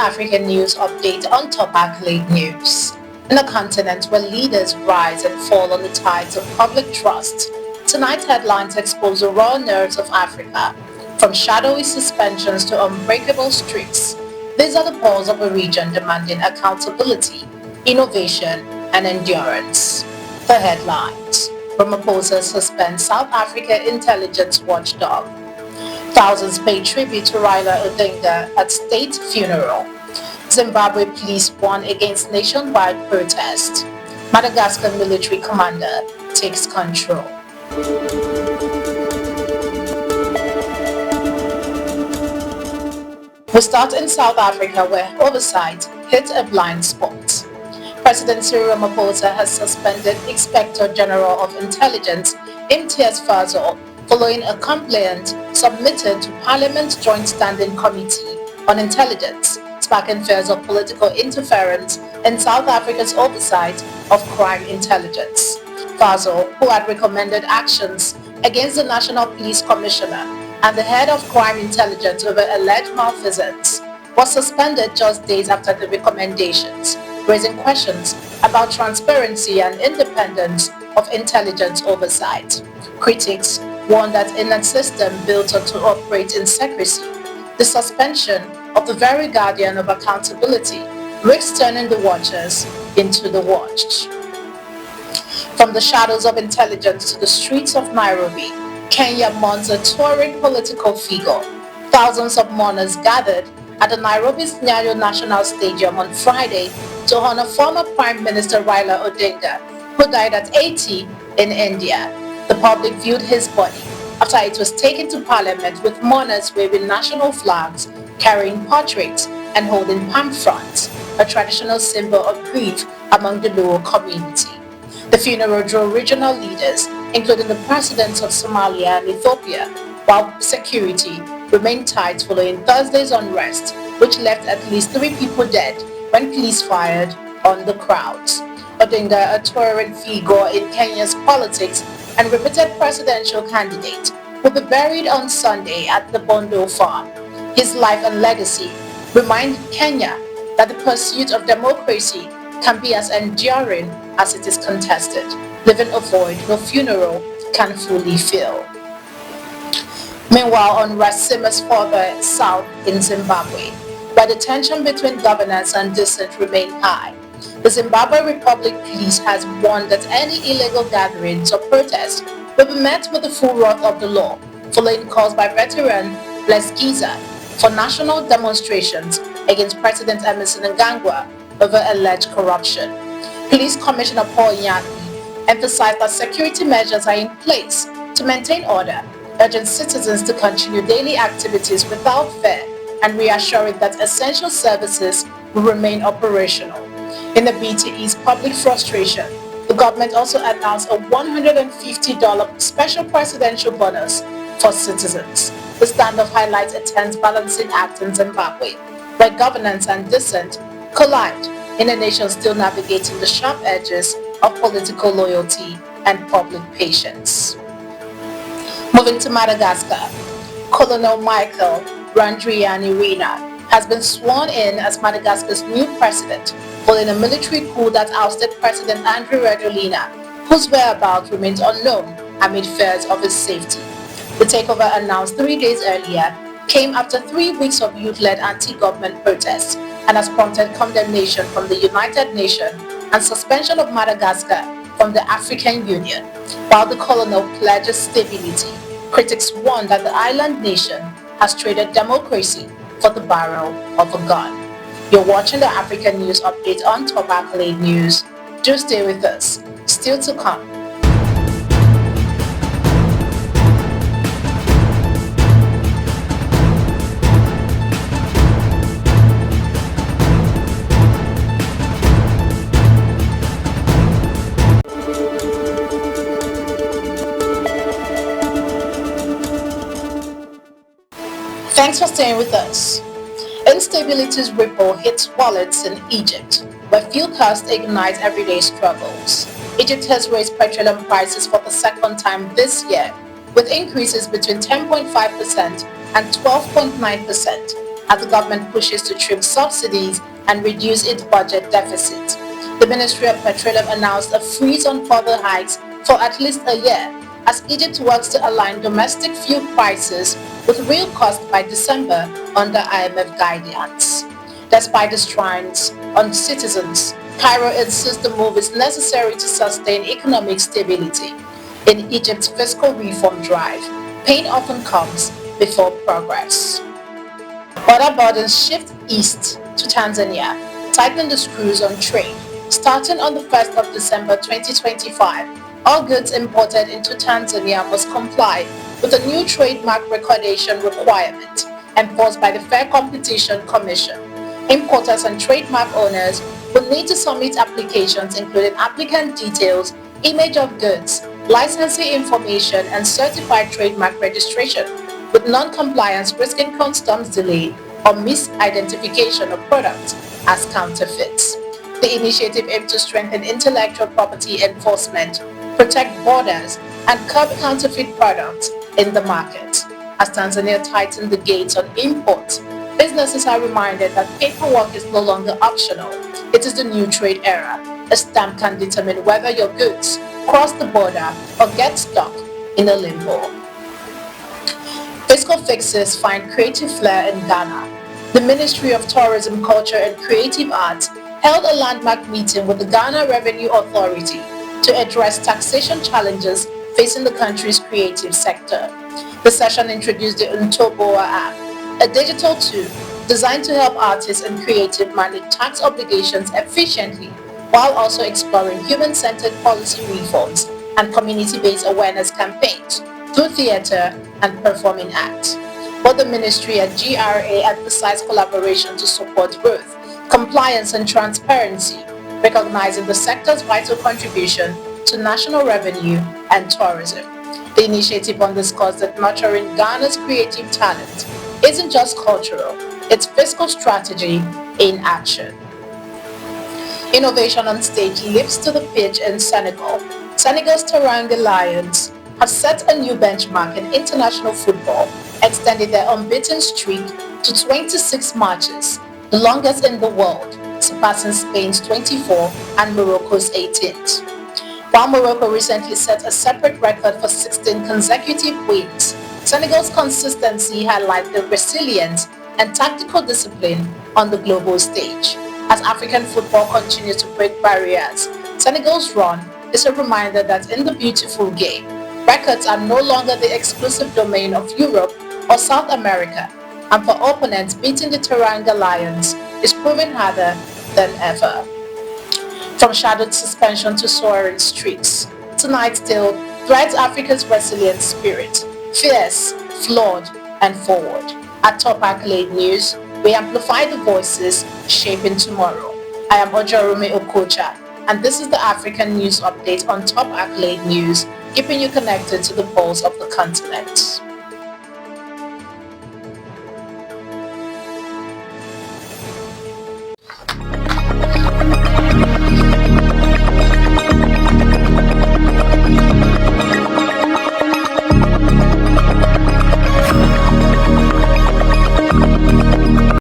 African news update on top Accolade News. In a continent where leaders rise and fall on the tides of public trust, tonight's headlines expose the raw nerves of Africa, from shadowy suspensions to unbreakable streaks. These are the pulse of a region demanding accountability, innovation, and endurance. The headlines: Ramaphosa suspends South Africa intelligence watchdog. Thousands pay tribute to Raila Odinga at state funeral. Zimbabwe police warn against nationwide protest. Madagascar military commander takes control. We start in South Africa, where oversight hit a blind spot. President Cyril Ramaphosa has suspended Inspector General of Intelligence Imtiaz Fazel following a complaint submitted to Parliament's Joint Standing Committee on Intelligence, sparking fears of political interference in South Africa's oversight of crime intelligence. Fazel, who had recommended actions against the National Police Commissioner and the head of crime intelligence over alleged malfeasance, was suspended just days after the recommendations, raising questions about transparency and independence of intelligence oversight. Critics warn that in a system built to operate in secrecy, the suspension of the very guardian of accountability risks turning the watchers into the watched. From the shadows of intelligence to the streets of Nairobi, Kenya mourns a touring political figure. Thousands of mourners gathered at the Nairobi's Nyayo National Stadium on Friday to honor former Prime Minister Raila Odinga, who died at 80 in India. The public viewed his body after it was taken to Parliament, with mourners waving national flags, carrying portraits, and holding palm fronds, a traditional symbol of grief among the Luo community. The funeral drew regional leaders, including the presidents of Somalia and Ethiopia, while security remained tight following Thursday's unrest, which left at least 3 people dead when police fired on the crowds. Odinga, a touring figure in Kenya's politics and repeated presidential candidate, will be buried on Sunday at the Bondo farm. His life and legacy remind Kenya that the pursuit of democracy can be as enduring as it is contested, leaving a void no funeral can fully fill. Meanwhile, unrest simmers further south in Zimbabwe, where the tension between governance and dissent remain high. The Zimbabwe Republic Police has warned that any illegal gatherings or protests will be met with the full wrath of the law, following calls by veteran Giza for national demonstrations against President Emerson Mnangagwa over alleged corruption. Police Commissioner Paul Nyati emphasized that security measures are in place to maintain order, urging citizens to continue daily activities without fear and reassuring that essential services will remain operational. In a bid to ease public frustration, the government also announced a $150 special presidential bonus for citizens. The standoff highlights a tense balancing act in Zimbabwe, where governance and dissent collide in a nation still navigating the sharp edges of political loyalty and public patience. Moving to Madagascar, Colonel Michael Randrianirina has been sworn in as Madagascar's new president following a military coup that ousted President Andry Rajoelina, whose whereabouts remains unknown amid fears of his safety. The takeover, announced 3 days earlier, came after 3 weeks of youth-led anti-government protests and has prompted condemnation from the United Nations and suspension of Madagascar from the African Union. While the colonel pledges stability, critics warn that the island nation has traded democracy for the barrel of a gun. You're watching the African News Update on Top Accolade News. Do stay with us. Still to come. Thanks for staying with us. Instability's ripple hits wallets in Egypt, where fuel costs ignite everyday struggles. Egypt has raised petroleum prices for the second time this year, with increases between 10.5% and 12.9%, as the government pushes to trim subsidies and reduce its budget deficit. The Ministry of Petroleum announced a freeze on further hikes for at least a year as Egypt works to align domestic fuel prices with real costs by December under IMF guidance. Despite the strains on citizens, Cairo insists the move is necessary to sustain economic stability. In Egypt's fiscal reform drive, pain often comes before progress. Border burdens shift east to Tanzania, tightening the screws on trade. Starting on the 1st of December 2025, all goods imported into Tanzania must comply with a new trademark recordation requirement enforced by the Fair Competition Commission. Importers and trademark owners will need to submit applications including applicant details, image of goods, licensing information, and certified trademark registration, with non-compliance risking customs delay or misidentification of products as counterfeits. The initiative aims to strengthen intellectual property enforcement, protect borders, and curb counterfeit products in the market. As Tanzania tightens the gates on imports, businesses are reminded that paperwork is no longer optional. It is the new trade era. A stamp can determine whether your goods cross the border or get stuck in a limbo. Fiscal fixes find creative flair in Ghana. The Ministry of Tourism, Culture and Creative Arts held a landmark meeting with the Ghana Revenue Authority to address taxation challenges facing the country's creative sector. The session introduced the Ntoboa app, a digital tool designed to help artists and creatives manage tax obligations efficiently while also exploring human-centered policy reforms and community-based awareness campaigns through theater and performing arts. Both the ministry and GRA emphasized collaboration to support growth, compliance and transparency, recognizing the sector's vital contribution to national revenue and tourism. The initiative underscores that nurturing Ghana's creative talent isn't just cultural, it's fiscal strategy in action. Innovation on stage lifts to the pitch in Senegal. Senegal's Teranga Lions have set a new benchmark in international football, extending their unbeaten streak to 26 matches, the longest in the world, surpassing Spain's 24 and Morocco's 18th. While Morocco recently set a separate record for 16 consecutive wins, Senegal's consistency highlights the resilience and tactical discipline on the global stage. As African football continues to break barriers, Senegal's run is a reminder that in the beautiful game, records are no longer the exclusive domain of Europe or South America, and for opponents, beating the Teranga Lions is proving harder than ever. From shadowed suspension to soaring streaks, tonight's tale threads Africa's resilient spirit, fierce, flawed, and forward. At Top Accolade News, we amplify the voices shaping tomorrow. I am Ojarume Okocha, and this is the African News Update on Top Accolade News, keeping you connected to the pulse of the continent.